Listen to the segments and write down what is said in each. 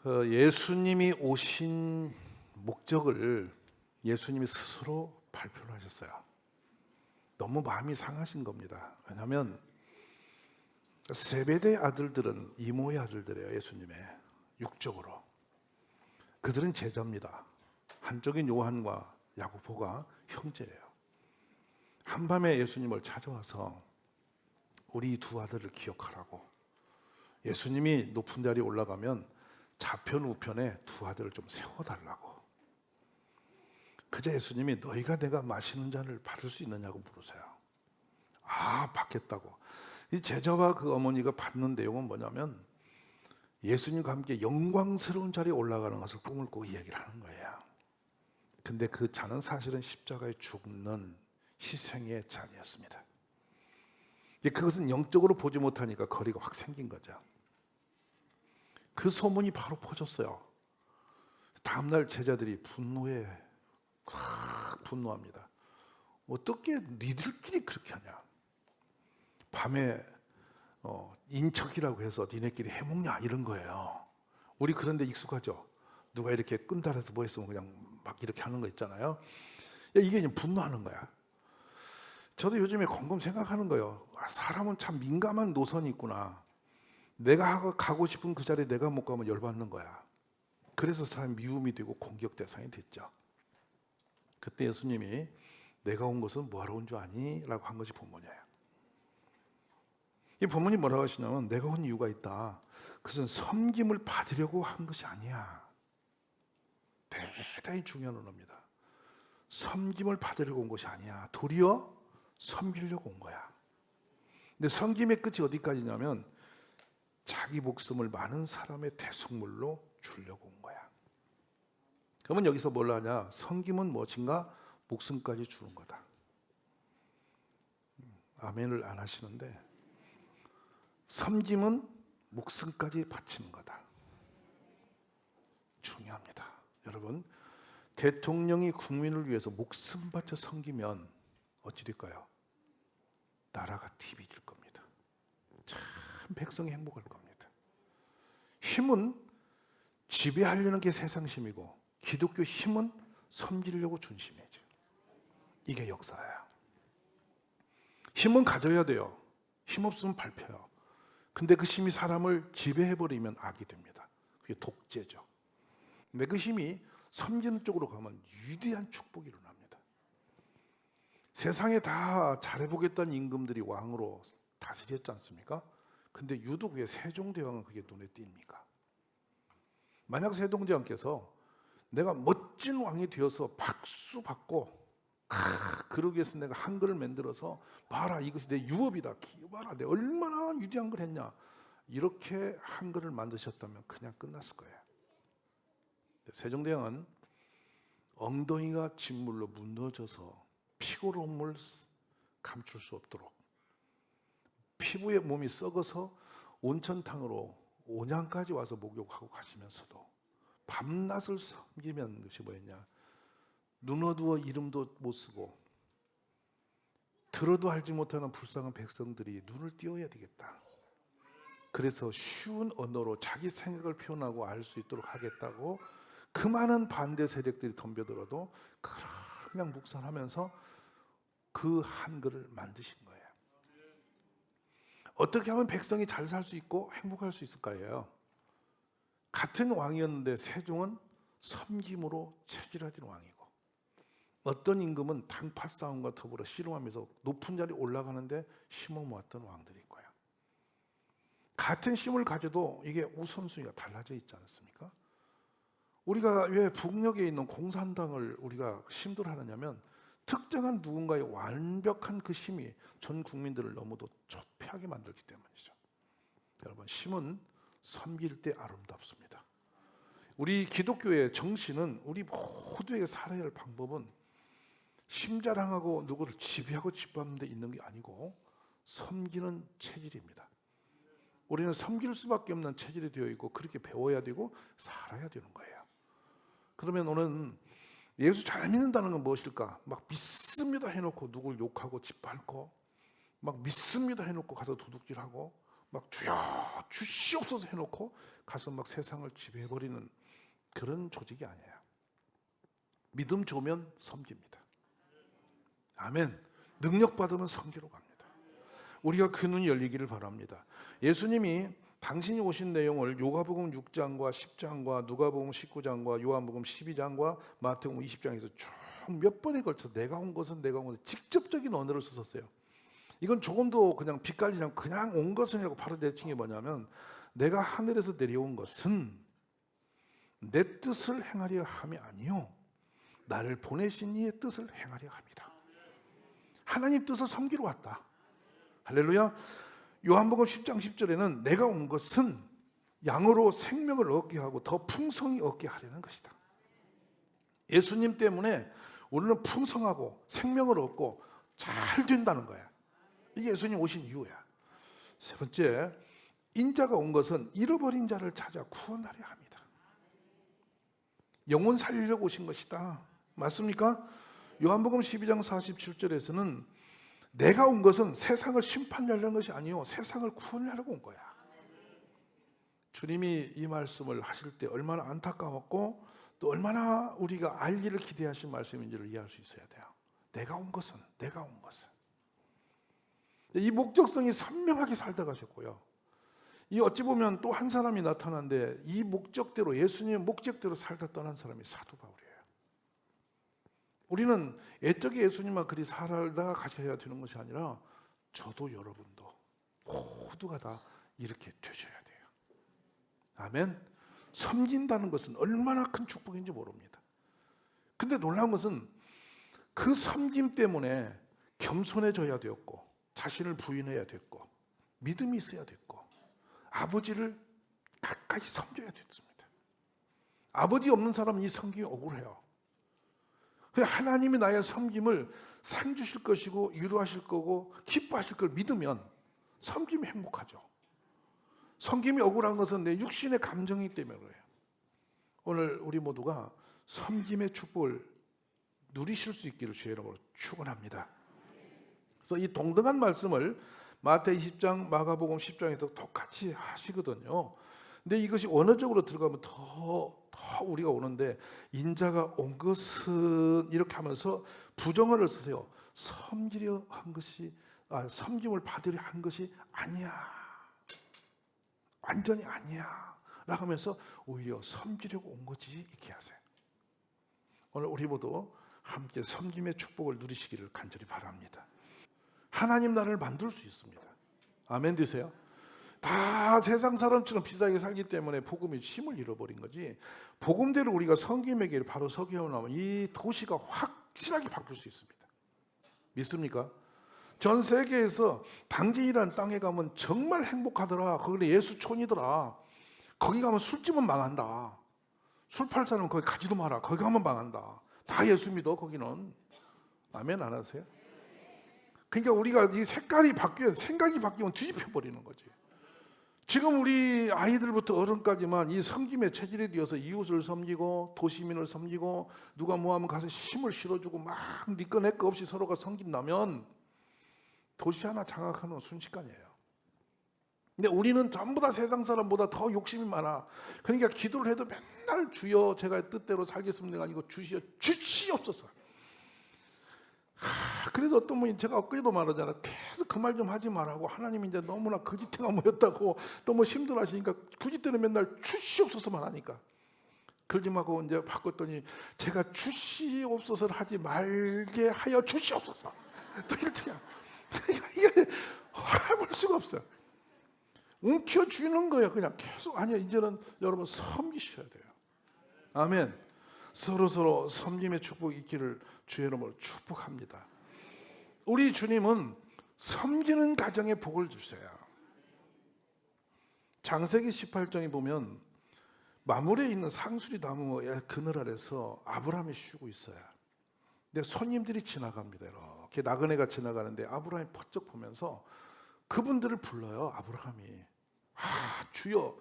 예수님이 오신 목적을 예수님이 스스로 발표를 하셨어요. 너무 마음이 상하신 겁니다. 왜냐하면 세베대 아들들은 이모의 아들들이에요. 예수님의 육적으로 그들은 제자입니다. 한쪽인 요한과 야고보가 형제예요. 한밤에 예수님을 찾아와서 우리 두 아들을 기억하라고, 예수님이 높은 자리에 올라가면 좌편 우편에 두 아들을 좀 세워달라고. 그제 예수님이 너희가 내가 마시는 잔을 받을 수 있느냐고 물으세요. 받겠다고. 이 제자와 그 어머니가 받는 내용은 뭐냐면 예수님과 함께 영광스러운 자리에 올라가는 것을 꿈을 꾸고 이야기를 하는 거예요. 근데 그 잔은 사실은 십자가에 죽는 희생의 잔이었습니다. 그것은 영적으로 보지 못하니까 거리가 확 생긴 거죠. 그 소문이 바로 퍼졌어요. 다음날 제자들이 분노합니다. 어떻게 니들끼리 그렇게 하냐? 밤에 인척이라고 해서 니네끼리 해먹냐 이런 거예요. 우리 그런데 익숙하죠. 누가 이렇게 끈달아서 뭐 했으면 그냥 막 이렇게 하는 거 있잖아요. 이게 이제 분노하는 거야. 저도 요즘에 곰곰 생각하는 거예요. 사람은 참 민감한 노선이 있구나. 내가 가고 싶은 그 자리에 내가 못 가면 열받는 거야. 그래서 사람이 미움이 되고 공격 대상이 됐죠. 그때 예수님이 내가 온 것은 뭐하러 온 줄 아니? 라고 한 것이 본문이에요. 이 본문이 뭐라고 하시냐면 내가 온 이유가 있다. 그것은 섬김을 받으려고 한 것이 아니야. 대단히 중요한 언어입니다. 섬김을 받으려고 온 것이 아니야. 도리어 섬기려고 온 거야. 근데 섬김의 끝이 어디까지냐면 자기 목숨을 많은 사람의 대속물로 주려고 온 거야. 그러면 여기서 뭘 하냐? 섬김은 무엇인가? 목숨까지 주는 거다. 아멘을 안 하시는데 섬김은 목숨까지 바치는 거다. 중요합니다. 여러분, 대통령이 국민을 위해서 목숨 바쳐 섬기면 어찌 될까요? 나라가 TV질 겁니다. 참 백성이 행복할 겁니다. 힘은 지배하려는 게 세상심이고 기독교 힘은 섬기려고 준 힘이죠. 이게 역사예요. 힘은 가져야 돼요. 힘 없으면 밟혀요. 근데 그 힘이 사람을 지배해버리면 악이 됩니다. 그게 독재죠. 근데 그 힘이 섬기는 쪽으로 가면 위대한 축복이 일어납니다. 세상에 다 잘해보겠다는 임금들이 왕으로 다스렸지 않습니까? 근데 유독 왜 세종대왕은 그게 눈에 띕니까? 만약 세종대왕께서 내가 멋진 왕이 되어서 박수 받고 그러기 위해서 내가 한글을 만들어서 봐라 이것이 내 유업이다, 봐라 내가 얼마나 위대한 걸 했냐, 이렇게 한글을 만드셨다면 그냥 끝났을 거예요. 세종대왕은 엉덩이가 진물로 무너져서 피고름을 감출 수 없도록 피부에 몸이 썩어서 온천탕으로 온양까지 와서 목욕하고 가시면서도 밤낮을 섬기면 것이 뭐였냐? 눈 어두워 이름도 못 쓰고 들어도 알지 못하는 불쌍한 백성들이 눈을 띄어야 되겠다. 그래서 쉬운 언어로 자기 생각을 표현하고 알 수 있도록 하겠다고 그 많은 반대 세력들이 덤벼들어도 그냥 묵살하면서 그 한글을 만드신 거예요. 어떻게 하면 백성이 잘 살 수 있고 행복할 수 있을까요? 같은 왕이었는데 세종은 섬김으로 체질화된 왕이고 어떤 임금은 당파 싸움과 더불어 씨름하면서 높은 자리에 올라가는데 힘을 모았던 왕들이 있고요. 같은 힘을 가져도 이게 우선순위가 달라져 있지 않습니까? 우리가 왜 북녘에 있는 공산당을 우리가 심도를 하느냐면 특정한 누군가의 완벽한 그 힘이 전 국민들을 너무도 좁혀하게 만들기 때문이죠. 여러분, 힘은 섬길 때 아름답습니다. 우리 기독교의 정신은 우리 모두에게 살아야 할 방법은 힘자랑하고 누구를 지배하고 짓밟는 데 있는 게 아니고 섬기는 체질입니다. 우리는 섬길 수밖에 없는 체질이 되어 있고 그렇게 배워야 되고 살아야 되는 거예요. 그러면 오늘 예수 잘 믿는다는 건 무엇일까? 막 믿습니다 해놓고 누굴 욕하고 짓밟고 막 믿습니다 해놓고 가서 도둑질하고 막 주여 주시옵소서 해놓고 가서 막 세상을 지배해버리는 그런 조직이 아니에요. 믿음 좋으면 섬깁니다. 아멘. 능력 받으면 섬기러 갑니다. 우리가 그 눈이 열리기를 바랍니다. 예수님이 당신이 오신 내용을 요가복음 6장과 10장과 누가복음 19장과 요한복음 12장과 마태복음 20장에서 쭉 몇 번에 걸쳐 내가 온 것은 직접적인 언어를 쓰셨어요. 이건 조금도 그냥 빗갈리지 않고 그냥 온 것은이라고 바로 내친 게 뭐냐면, 내가 하늘에서 내려온 것은 내 뜻을 행하려 함이 아니요 나를 보내신 이의 뜻을 행하려 합니다. 하나님 뜻을 섬기러 왔다. 할렐루야. 요한복음 10장 10절에는 내가 온 것은 양으로 생명을 얻게 하고 더 풍성히 얻게 하려는 것이다. 예수님 때문에 우리는 풍성하고 생명을 얻고 잘 된다는 거야. 이게 예수님 오신 이유야. 세 번째, 인자가 온 것은 잃어버린 자를 찾아 구원하려 합니다. 영혼 살리려고 오신 것이다. 맞습니까? 요한복음 12장 47절에서는 내가 온 것은 세상을 심판하려는 것이 아니요 세상을 구원하려고 온 거야. 주님이 이 말씀을 하실 때 얼마나 안타까웠고 또 얼마나 우리가 알기를 기대하신 말씀인지를 이해할 수 있어야 돼요. 내가 온 것은 이 목적성이 선명하게 살다 가셨고요. 이 어찌 보면 또 한 사람이 나타났는데 이 목적대로, 예수님의 목적대로 살다 떠난 사람이 사도 바울이에요. 우리는 애적에 예수님만 그리 살다 가셔야 되는 것이 아니라 저도 여러분도 모두가 다 이렇게 되셔야 돼요. 아멘. 섬긴다는 것은 얼마나 큰 축복인지 모릅니다. 근데 놀라운 것은 그 섬김 때문에 겸손해져야 되었고 자신을 부인해야 됐고 믿음이 있어야 됐고 아버지를 가까이 섬겨야 됐습니다. 아버지 없는 사람은 이 섬김이 억울해요. 하나님이 나의 섬김을 상 주실 것이고 위로하실 거고 기뻐하실 걸 믿으면 섬김이 행복하죠. 섬김이 억울한 것은 내 육신의 감정이기 때문에 그래요. 오늘 우리 모두가 섬김의 축복을 누리실 수 있기를 주의 이름으로 축원합니다. 그래서 이 동등한 말씀을 마태 20장, 마가복음 10장에도 똑같이 하시거든요. 근데 이것이 원어적으로 들어가면 더 우리가 오는데, 인자가 온 것은 이렇게 하면서 부정어를 쓰세요. 섬기려 한 것이, 섬김을 받으려 한 것이 아니야. 완전히 아니야. 라고 하면서 오히려 섬기려고 온 거지, 이렇게 하세요. 오늘 우리 모두 함께 섬김의 축복을 누리시기를 간절히 바랍니다. 하나님 나라를 만들 수 있습니다. 아멘 되세요? 다 세상 사람처럼 비싸게 살기 때문에 복음이 힘을 잃어버린 거지, 복음대로 우리가 섬김의 길을 바로 서기하면 이 도시가 확실하게 바뀔 수 있습니다. 믿습니까? 전 세계에서 당진이라는 땅에 가면 정말 행복하더라. 거기 예수촌이더라. 거기 가면 술집은 망한다. 술 팔 사람은 거기 가지도 마라. 거기 가면 망한다. 다 예수 믿어 거기는. 아멘 안 하세요? 그러니까 우리가 이 색깔이 바뀌면, 생각이 바뀌면 뒤집혀 버리는 거지. 지금 우리 아이들부터 어른까지만 이 섬김의 체질에 되어서 이웃을 섬기고 도시민을 섬기고 누가 뭐하면 가서 힘을 실어주고 막 네 거 내 거 없이 서로가 섬긴다면 도시 하나 장악하는 건 순식간이에요. 근데 우리는 전부 다 세상 사람보다 더 욕심이 많아. 그러니까 기도를 해도 맨날 주여 제가 뜻대로 살겠습니다가 아니고 주시여 주시옵소서. 그래도 어떤 분이, 제가 엊그제도 말하잖아, 계속 그 말 좀 하지 말라고, 하나님이 이제 너무나 거짓대가 모였다고 너무 힘들어하시니까 굳이 때는 맨날 주시옵소서만 하니까 글림하고 이제 바꿨더니 제가 주시옵소서를 하지 말게 하여 주시옵소서. 또 이렇게야. 이게 볼 수가 없어요. 움켜쥐는 거예요. 그냥 계속. 아니야, 이제는 여러분 섬기셔야 돼요. 아멘. 서로 섬김의 축복이 있기를 주의 이름으로 축복합니다. 우리 주님은 섬기는 가정에 복을 주세요. 창세기 18장에 보면 마물에 있는 상수리 나무 그늘 아래서 아브라함이 쉬고 있어요. 근데 손님들이 지나갑니다. 이렇게 나그네가 지나가는데 아브라함이 퍼쩍 보면서 그분들을 불러요. 아브라함이. 주여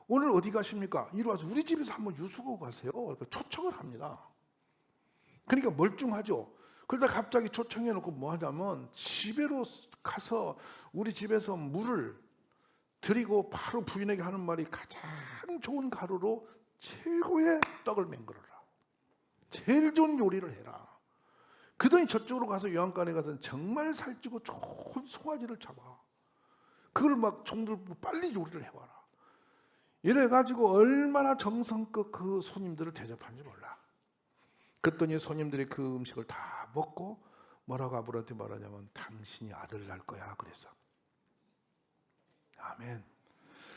오늘 어디 가십니까? 이리 와서 우리 집에서 한번 유수고 가세요. 그러니까 초청을 합니다. 그러니까 멀쩡하죠. 그러다 갑자기 초청해 놓고 뭐 하냐면 집에로 가서 우리 집에서 물을 드리고 바로 부인에게 하는 말이 가장 좋은 가루로 최고의 떡을 맹글어라. 제일 좋은 요리를 해라. 그더니 저쪽으로 가서 요한간에 가서 정말 살찌고 좋은 송아지를 잡아. 그걸 막 종들 빨리 요리를 해와라. 이래가지고 얼마나 정성껏 그 손님들을 대접하는지 몰라. 그랬더니 손님들이 그 음식을 다 먹고 뭐라고 아브라함한테 말하냐면 당신이 아들 낳을 거야 그랬어. 아멘.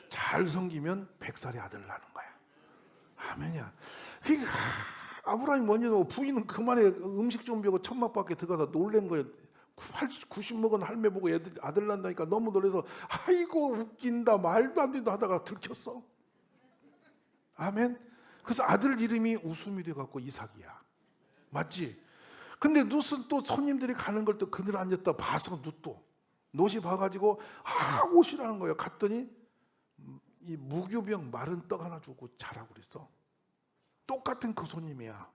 잘 섬기면 100살의 아들을 낳는 거야. 아멘이야. 그러니까 아브라함이 뭐냐고 부인은 그만에 음식 준비하고 천막밖에 들어가서 놀란 거예요. 90 먹은 할매 보고 애들 아들 낳는다니까 너무 놀라서 아이고 웃긴다 말도 안 된다 하다가 들켰어. 아멘. 그래서 아들 이름이 웃음이 돼갖고 이삭이야. 맞지? 근데 룻은 또 손님들이 가는 걸 또 그늘 앉았다 봐서 룻이 봐가지고 오시라는 거예요. 갔더니 이 무교병 마른 떡 하나 주고 자라고 그랬어. 똑같은 그 손님이야.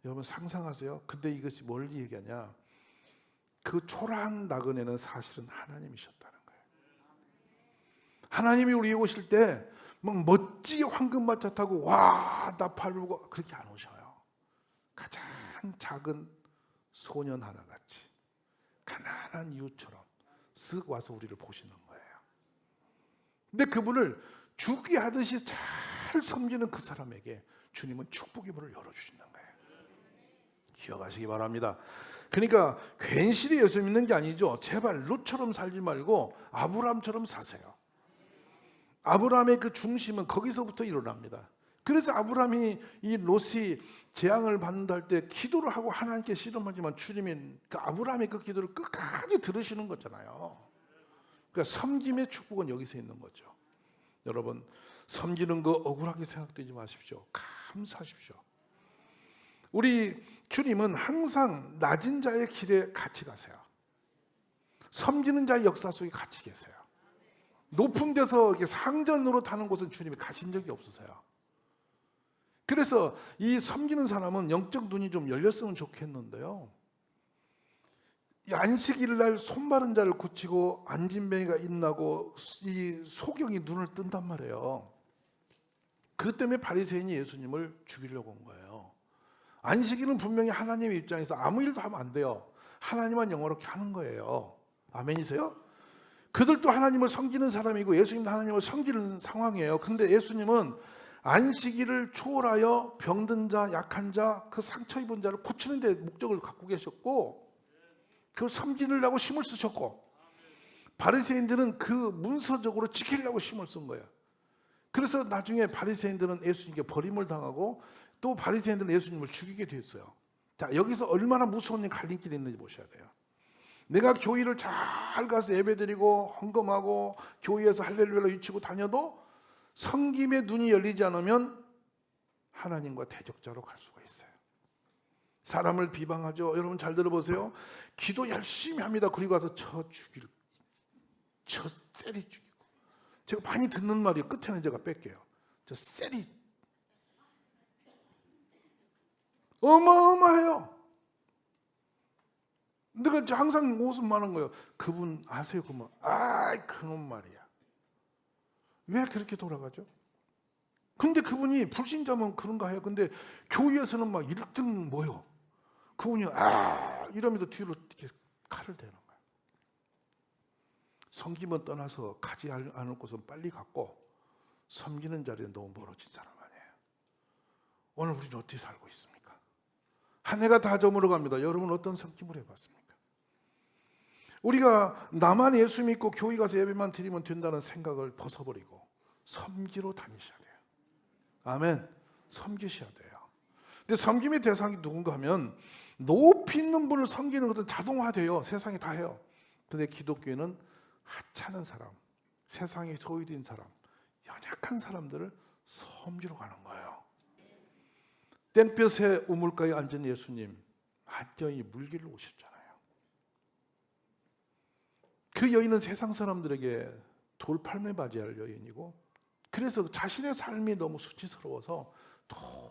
여러분 상상하세요. 근데 이것이 뭘 얘기하냐? 그 초라한 나그네는 사실은 하나님이셨다는 거예요. 하나님이 우리 오실 때 막 멋지게 황금마차 타고 와 나팔불고 그렇게 안 오셔요. 가장 작은 소년 하나같이 가난한 이웃처럼 쓱 와서 우리를 보시는 거예요. 근데 그분을 주기 하듯이 잘 섬기는 그 사람에게 주님은 축복의 문을 열어주시는 거예요. 기억하시기 바랍니다. 그러니까 괜시리 예수 믿는 게 아니죠. 제발 롯처럼 살지 말고 아브라함처럼 사세요. 아브라함의 그 중심은 거기서부터 일어납니다. 그래서 아브라함이 이 롯이 재앙을 받는다 할 때 기도를 하고 하나님께 씨름하지만 주님이 그 아브라함의 그 기도를 끝까지 들으시는 거잖아요. 그러니까 섬김의 축복은 여기서 있는 거죠. 여러분 섬기는 거 억울하게 생각되지 마십시오. 감사하십시오. 우리 주님은 항상 낮은 자의 길에 같이 가세요. 섬기는 자의 역사 속에 같이 계세요. 높은 데서 이렇게 상전으로 타는 곳은 주님이 가신 적이 없으세요. 그래서 이 섬기는 사람은 영적 눈이 좀 열렸으면 좋겠는데요. 이 안식일 날 손마른 자를 고치고 안진뱅이가 인나고 이 소경이 눈을 뜬단 말이에요. 그 때문에 바리새인이 예수님을 죽이려고 온 거예요. 안식일은 분명히 하나님의 입장에서 아무 일도 하면 안 돼요. 하나님만 영화롭게 하는 거예요. 아멘이세요? 그들도 하나님을 섬기는 사람이고 예수님도 하나님을 섬기는 상황이에요. 근데 예수님은 안식일을 초월하여 병든 자, 약한 자, 그 상처 입은 자를 고치는 데 목적을 갖고 계셨고 그걸 섬기려고 힘을 쓰셨고 바리새인들은 그 문서적으로 지키려고 힘을 쓴 거예요. 그래서 나중에 바리새인들은 예수님께 버림을 당하고 또 바리새인들은 예수님을 죽이게 됐어요. 자, 여기서 얼마나 무서운 갈림길이 있는지 보셔야 돼요. 내가 교회를 잘 가서 예배드리고 헌금하고 교회에서 할렐루야를 외치고 다녀도 섬김의 눈이 열리지 않으면 하나님과 대적자로 갈 수가 있어요. 사람을 비방하죠. 여러분 잘 들어보세요. 기도 열심히 합니다. 그리고 가서 저 세리 죽이고. 제가 많이 듣는 말이 끝에는 제가 뺄게요. 저 세리 어마어마해요. 내가 항상 웃음 많은 거예요. 그분 아세요? 그분 그놈 말이야. 왜 그렇게 돌아가죠? 근데 그분이 불신자면 그런가 해요. 근데 교회에서는 막 1등 뭐요? 그분이 이러면서 뒤로 이렇게 칼을 대는 거예요. 섬김은 떠나서 가지 않을 곳은 빨리 갔고 섬기는 자리는 너무 멀어진 사람 아니에요. 오늘 우리는 어떻게 살고 있습니까? 한 해가 다 저물어 갑니다. 여러분 어떤 섬김을 해봤습니까? 우리가 나만 예수 믿고 교회 가서 예배만 드리면 된다는 생각을 벗어버리고 섬기러 다니셔야 돼요. 아멘. 섬기셔야 돼요. 근데 섬김의 대상이 누군가 하면 높이 있는 분을 섬기는 것은 자동화돼요. 세상이 다 해요. 근데 기독교에는 하찮은 사람, 세상에 소외된 사람, 연약한 사람들을 섬기러 가는 거예요. 땡볕에 우물가에 앉은 예수님 완전히 물길로 오셨잖아요. 그 여인은 세상 사람들에게 돌팔매 맞이할 여인이고 그래서 자신의 삶이 너무 수치스러워서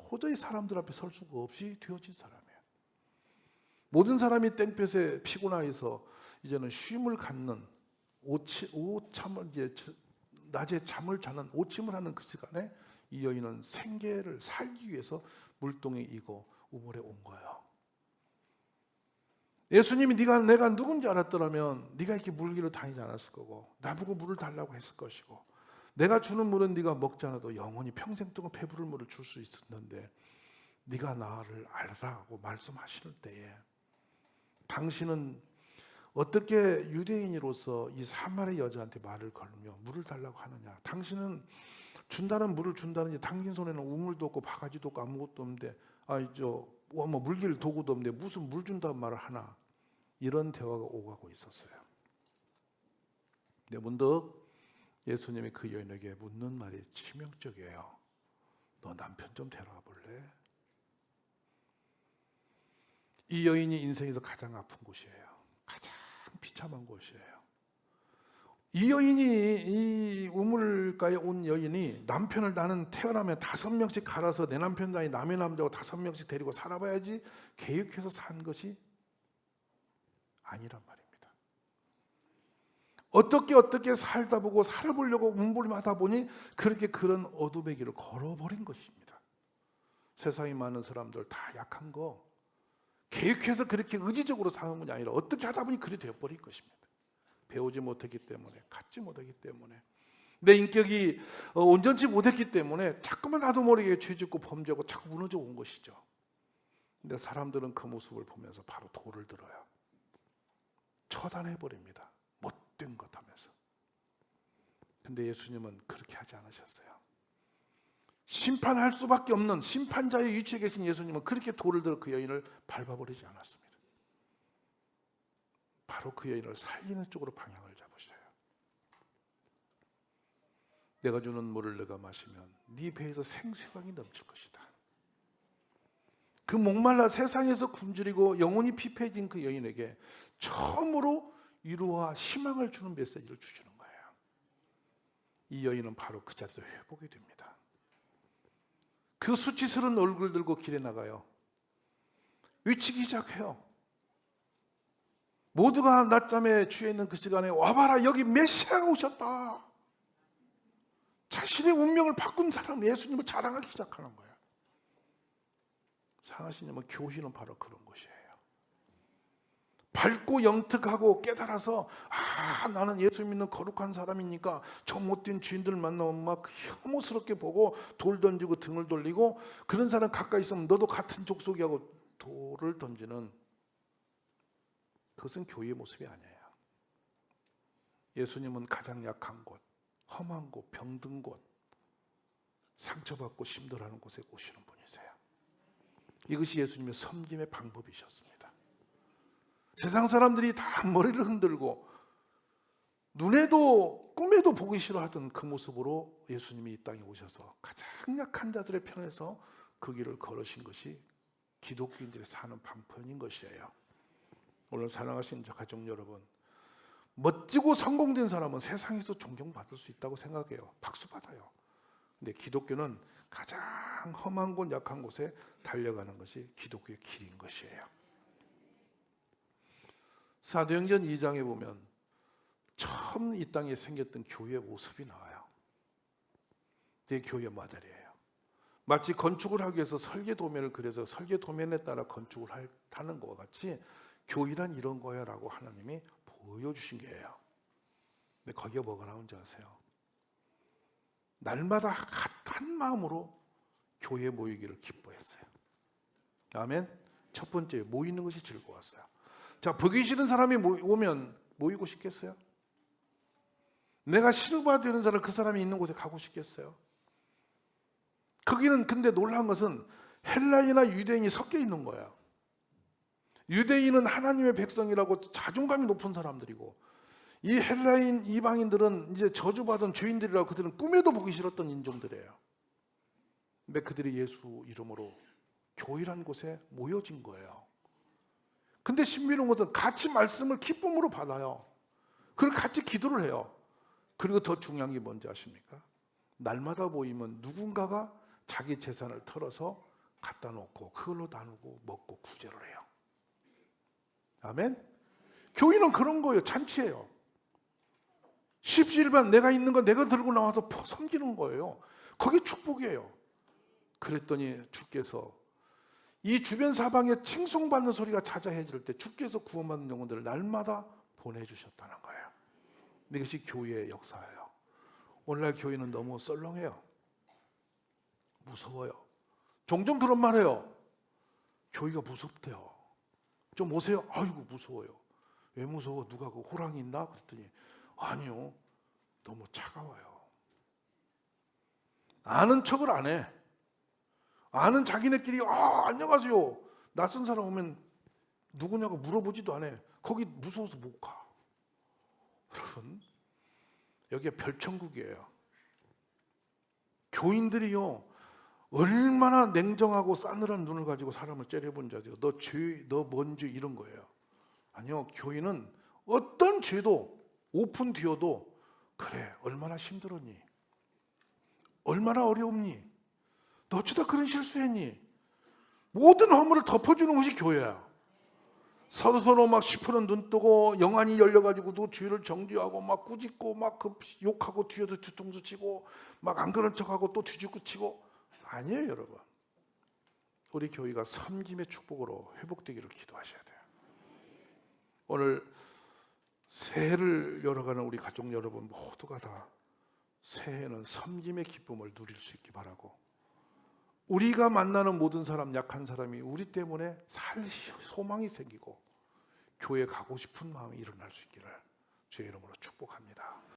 도저히 사람들 앞에 설 수가 없이 되어진 사람이에요. 모든 사람이 땡볕에 피곤하여서 이제는 쉼을 갖는 오참을 이제 낮에 잠을 자는 오침을 하는 그 시간에 이 여인은 생계를 살기 위해서 물동에 이고 우물에 온 거예요. 예수님이 내가 누군지 알았더라면 네가 이렇게 물기로 다니지 않았을 거고 나보고 물을 달라고 했을 것이고 내가 주는 물은 네가 먹지 않아도 영원히 평생 동안 배부를 물을 줄 수 있었는데 네가 나를 알라고 말씀하시는 때에 당신은 어떻게 유대인으로서 이 사마리아 여자한테 말을 걸며 물을 달라고 하느냐? 당신은 준다는 물을 준다는지 당신 손에는 우물도 없고 바가지도 없고 아무것도 없는데 물길 도구도 없는데 무슨 물 준다는 말을 하나? 이런 대화가 오가고 있었어요. 근데 문득 예수님이 그 여인에게 묻는 말이 치명적이에요. 너 남편 좀 데려와 볼래? 이 여인이 인생에서 가장 아픈 곳이에요. 가장 비참한 곳이에요. 이 여인이 이 우물가에 온 여인이 남편을 나는 태어나면 5명씩 갈아서 내 남편도 아니 남의 남자고 5명씩 데리고 살아봐야지 계획해서 산 것이 아니란 말입니다. 어떻게 살다 보고 살아보려고 몸부림하다 보니 그렇게 그런 어둠의 길을 걸어버린 것입니다. 세상에 많은 사람들 다 약한 거 계획해서 그렇게 의지적으로 사는 것이 아니라 어떻게 하다 보니 그리 되어버린 것입니다. 배우지 못했기 때문에, 갖지 못하기 때문에, 내 인격이 온전치 못했기 때문에 자꾸만 나도 모르게 죄짓고 범죄하고 자꾸 무너져 온 것이죠. 근데 사람들은 그 모습을 보면서 바로 돌을 들어요. 처단해버립니다. 못된 것 하면서. 근데 예수님은 그렇게 하지 않으셨어요. 심판할 수밖에 없는 심판자의 위치에 계신 예수님은 그렇게 돌을 들어 그 여인을 밟아버리지 않았습니다. 바로 그 여인을 살리는 쪽으로 방향을 잡으셔요. 내가 주는 물을 너가 마시면 네 배에서 생수강이 넘칠 것이다. 그 목말라 세상에서 굶주리고 영혼이 피폐해진 그 여인에게 처음으로 위로와 희망을 주는 메시지를 주시는 거예요. 이 여인은 바로 그 자리에서 회복이 됩니다. 그 수치스러운 얼굴 들고 길에 나가요. 외치기 시작해요. 모두가 낮잠에 취해 있는 그 시간에 와봐라, 여기 메시아가 오셨다. 자신의 운명을 바꾼 사람 예수님을 자랑하기 시작하는 거예요. 사랑하시냐면 교회는 바로 그런 것이에요. 밝고 영특하고 깨달아서 나는 예수 믿는 거룩한 사람이니까 저 못된 죄인들 만나면 막 혐오스럽게 보고 돌 던지고 등을 돌리고 그런 사람 가까이 있으면 너도 같은 족속이하고 돌을 던지는 그것은 교회의 모습이 아니에요. 예수님은 가장 약한 곳, 험한 곳, 병든 곳, 상처받고 힘들어하는 곳에 오시는 분이세요. 이것이 예수님의 섬김의 방법이셨습니다. 세상 사람들이 다 머리를 흔들고 눈에도 꿈에도 보기 싫어하던 그 모습으로 예수님이 이 땅에 오셔서 가장 약한 자들의 편에서 그 길을 걸으신 것이 기독교인들이 사는 방편인 것이에요. 오늘 사랑하신 가족 여러분, 멋지고 성공된 사람은 세상에서 존경받을 수 있다고 생각해요. 박수 받아요. 근데 기독교는 가장 험한 곳, 약한 곳에 달려가는 것이 기독교의 길인 것이에요. 사도행전 2장에 보면 처음 이 땅에 생겼던 교회의 모습이 나와요. 제 교회 모델이에요. 마치 건축을 하기 위해서 설계 도면을 그려서 설계 도면에 따라 건축을 하는 것과 같이 교회란 이런 거야 라고 하나님이 보여주신 게예요. 근데 거기에 뭐가 나온지 아세요? 날마다 한 마음으로 교회에 모이기를 기뻐했어요. 아멘. 첫 번째, 모이는 것이 즐거웠어요. 자, 보기 싫은 사람이 오면 모이고 싶겠어요? 내가 싫어받는 사람, 그 사람이 있는 곳에 가고 싶겠어요? 거기는 근데 놀라운 것은 헬라인이나 유대인이 섞여 있는 거예요. 유대인은 하나님의 백성이라고 자존감이 높은 사람들이고, 이 헬라인 이방인들은 이제 저주받은 죄인들이라고 그들은 꿈에도 보기 싫었던 인종들이에요. 근데 그들이 예수 이름으로 교회란 곳에 모여진 거예요. 근데 신비로운 것은 같이 말씀을 기쁨으로 받아요. 그리고 같이 기도를 해요. 그리고 더 중요한 게 뭔지 아십니까? 날마다 모이면 누군가가 자기 재산을 털어서 갖다 놓고 그걸로 나누고 먹고 구제를 해요. 아멘? 교회는 그런 거예요. 잔치예요. 십시일반 내가 있는 거 내가 들고 나와서 섬기는 거예요. 그게 축복이에요. 그랬더니 주께서 이 주변 사방에 칭송받는 소리가 자자해질 때 주께서 구원받는 영혼들을 날마다 보내주셨다는 거예요. 이것이 교회의 역사예요. 오늘날 교회는 너무 썰렁해요. 무서워요. 종종 그런 말 해요. 교회가 무섭대요. 좀 오세요. 아이고 무서워요. 왜 무서워? 누가 그 호랑이 있나? 그랬더니 아니요. 너무 차가워요. 아는 척을 안 해. 아는 자기네끼리 안녕하세요. 낯선 사람 오면 누구냐고 물어보지도 않아. 거기 무서워서 못 가. 여러분, 여기가 별천국이에요. 교인들이요, 얼마나 냉정하고 싸늘한 눈을 가지고 사람을 째려본 자세요. 너 죄, 너 뭔 죄 이런 거예요. 아니요, 교인은 어떤 죄도 오픈 뒤어도 그래, 얼마나 힘들었니? 얼마나 어려웠니? 너 어쩌다 그런 실수했니? 모든 허물을 덮어주는 것이 교회야. 서로 막 시퍼런 눈 뜨고 영안이 열려가지고도 죄를 정죄하고 막 꾸짖고 막 욕하고 뒤에서 뒤통수 치고 막 안 그런 척하고 또 뒤집고 치고 아니에요, 여러분. 우리 교회가 섬김의 축복으로 회복되기를 기도하셔야 돼요. 오늘 새해를 열어가는 우리 가족 여러분 모두가 다 새해에는 섬김의 기쁨을 누릴 수 있기 바라고, 우리가 만나는 모든 사람, 약한 사람이 우리 때문에 살 소망이 생기고 교회 가고 싶은 마음이 일어날 수 있기를 주의 이름으로 축복합니다.